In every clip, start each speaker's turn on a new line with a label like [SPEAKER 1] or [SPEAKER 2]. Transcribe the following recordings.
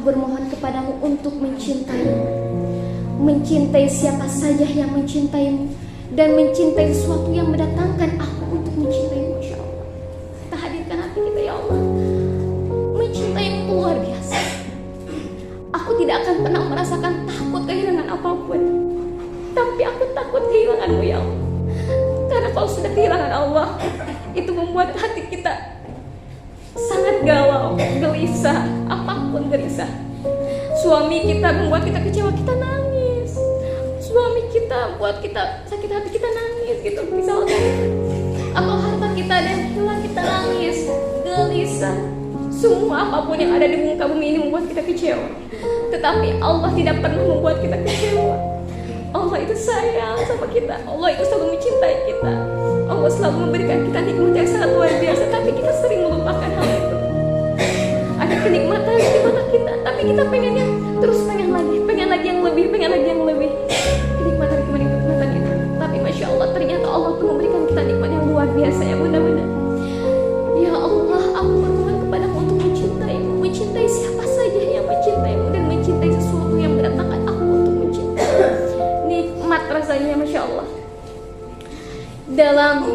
[SPEAKER 1] bermohon kepadamu untuk mencintaimu, mencintai siapa saja yang mencintaimu, dan mencintai sesuatu yang mendatangkan aku untuk mencintaimu. Insya Allah kita hadirkan hati kita ya Allah. Mencintaimu luar biasa. Aku tidak akan pernah merasakan takut kehilangan apapun, tapi aku takut kehilanganmu ya Allah. Karena kalau sudah kehilangan Allah, itu membuat hati kita sangat galau, gelisah, apapun gelisah. Suami kita membuat kita kecewa, kita nangis. Suami kita buat kita sakit hati, kita nangis gitu misalkan. Atau harta kita ada yang hilang, kita nangis, gelisah. Semua apapun yang ada di muka bumi ini membuat kita kecewa. Tetapi Allah tidak pernah membuat kita kecewa. Allah itu sayang sama kita. Allah itu selalu mencintai kita. Allah selalu memberikan kita nikmat yang sangat luar biasa. Tapi kita sering melupakan hal itu. Ada kenikmatan di mata kita, tapi kita pengennya terus pengen lagi yang lebih, pengen lagi yang lebih. Kenikmatan itu. Tapi Masya Allah, ternyata Allah tuh memberikan kita nikmat yang luar biasa ya bunda-bunda. Ya Allah, aku bermohon kepadamu untuk mencintaimu, mencintai siapa saja yang mencintaimu, dan mencintai sesuatu yang mendatangkan aku untuk mencintai. Nikmat rasanya Masya Allah. Dalam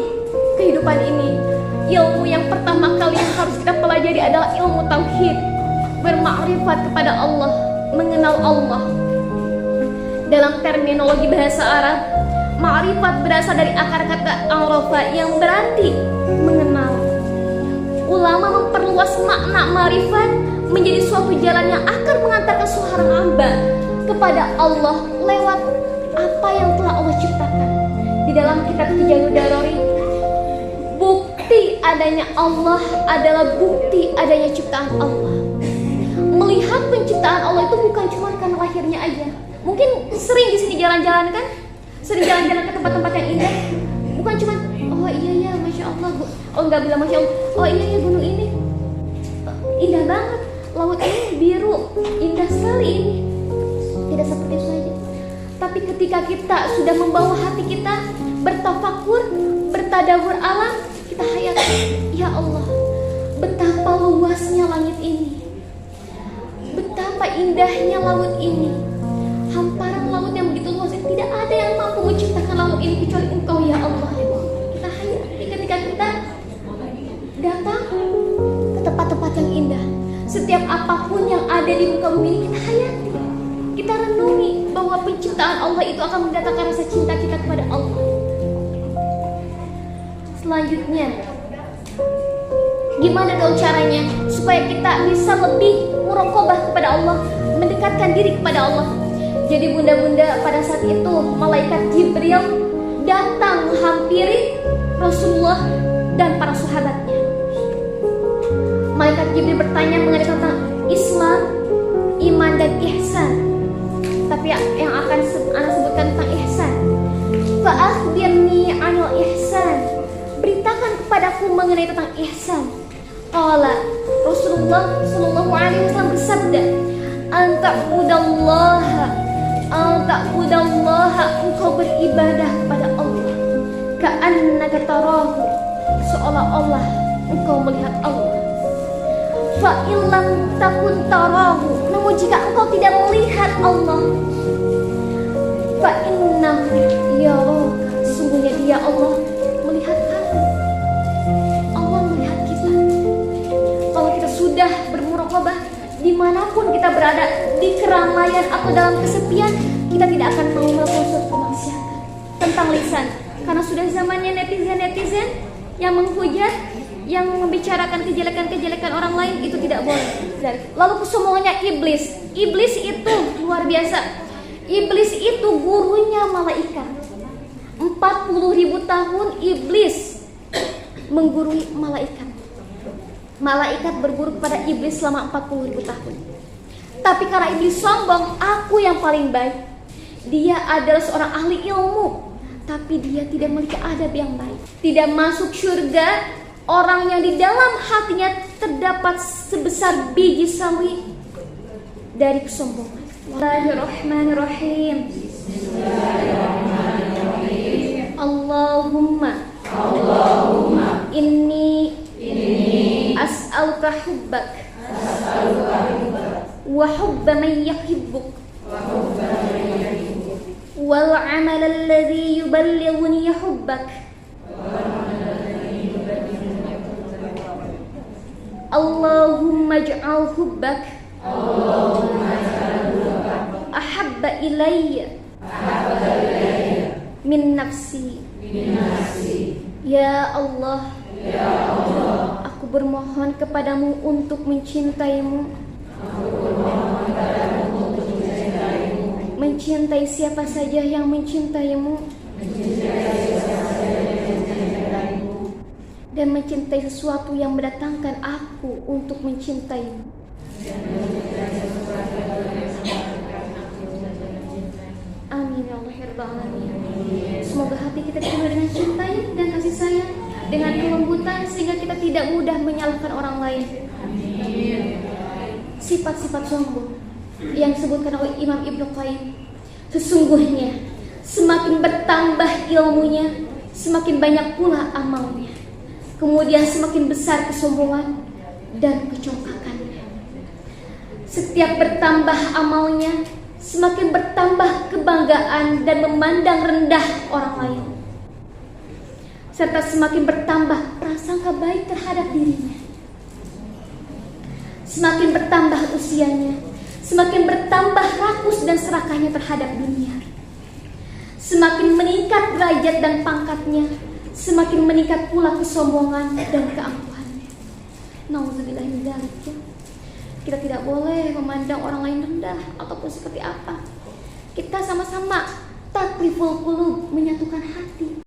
[SPEAKER 1] kehidupan ini, ilmu yang pertama kali yang harus kita pelajari adalah ilmu tauhid, bermakrifat kepada Allah, mengenal Allah. Dalam terminologi bahasa Arab, ma'rifat berasal dari akar kata arafa yang berarti mengenal. Ulama memperluas makna ma'rifat menjadi suatu jalan yang akan mengantarkan seorang hamba kepada Allah lewat apa yang telah Allah ciptakan. Di dalam kitab Tijanul Darori, bukti adanya Allah adalah bukti adanya ciptaan Allah. Melihat penciptaan Allah itu bukan cuma karena lahirnya aja. Mungkin sering di sini jalan-jalan kan? Sering jalan-jalan ke tempat-tempat yang indah. Bukan cuma oh iya ya Masya Allah. Oh enggak bilang Masya Allah. Oh iya ya gunung ini indah banget. Laut ini biru, indah sekali ini. Tidak seperti itu saja. Tapi ketika kita sudah membawa hati kita bertafakur, bertadabur alam, kita hayati, ya Allah, betapa luasnya langit ini, betapa indahnya laut ini, hamparan laut yang begitu luas. Tidak ada yang mampu menciptakan laut ini kecuali Engkau ya Allah. Kita hayati ketika kita datang ke tempat-tempat yang indah. Setiap apapun yang ada di muka bumi ini kita hayati, kita renungi bahwa penciptaan Allah itu akan mendatangkan rasa cinta kita kepada Allah. Selanjutnya, gimana dong caranya supaya kita bisa lebih muraqabah kepada Allah, mendekatkan diri kepada Allah? Jadi bunda-bunda, pada saat itu malaikat Jibril datang menghampiri Rasulullah dan para sahabatnya. Malaikat Jibril bertanya mengenai tentang Islam, iman dan ihsan. Tapi yang akan Ana sebutkan tentang ihsan. Fa'akhbirni 'anil ihsan. Beritakan kepadaku mengenai tentang ihsan. Qala Rasulullah sallallahu alaihi wasallam bersabda, Anta'budallaha, engkau beribadah kepada Allah, ka'annaka tarahu, seolah-olah engkau melihat Allah. Fa illam takun tarahu, namun jika engkau tidak melihat Allah, fa innahu yaraka, sesungguhnya Dia Allah melihat kamu. Allah melihat kita. Kalau kita sudah bermuraqabah dimanapun kita berada, di keramaian atau dalam kesepian, kita tidak akan mau melakukan suatu kemaksiatan. Tentang lisan, karena sudah zamannya netizen yang menghujat, yang membicarakan kejelekan-kejelekan orang lain, itu tidak boleh. Lalu kesombongannya iblis itu luar biasa. Iblis itu gurunya malaikat. 40.000 tahun iblis menggurui malaikat. Malaikat berguru kepada iblis selama 40.000 tahun. Tapi karena iblis sombong, aku yang paling baik. Dia adalah seorang ahli ilmu, tapi dia tidak memiliki adab yang baik. Tidak masuk surga orang yang di dalam hatinya terdapat sebesar biji sawi dari kesombongan. Bismillahirrahmanirrahim. Allahumma inni as'aluka hubbak wa hubba man yuhibbuk wal amal alladhi yuballighuni hubbak Allahumma ij'al hubbak ahabba ilayya min nafsi. Ya Allah, aku bermohon kepadamu untuk mencintaimu, mencintai siapa saja yang mencintaimu, dan mencintai sesuatu yang mendatangkan aku untuk mencintaimu. Amin ya Allah ya Rabbal Alamin. Semoga hati kita penuh dengan cinta dan kasih sayang, dengan kelembutan, sehingga kita tidak mudah menyalahkan orang lain. Sifat-sifat sombong yang disebutkan oleh Imam Ibnu Qayyim, sesungguhnya semakin bertambah ilmunya, semakin banyak pula amalnya. Kemudian semakin besar kesombongan dan kecongkakannya. Setiap bertambah amalnya, semakin bertambah kebanggaan dan memandang rendah orang lain, serta semakin bertambah prasangka baik terhadap dirinya. Semakin bertambah usianya, semakin bertambah rakus dan serakahnya terhadap dunia. Semakin meningkat derajat dan pangkatnya, semakin meningkat pula kesombongan dan keangkuhannya. Nauzubillah min dzalik. Kita tidak boleh memandang orang lain rendah ataupun seperti apa. Kita sama-sama takliful qulub, menyatukan hati.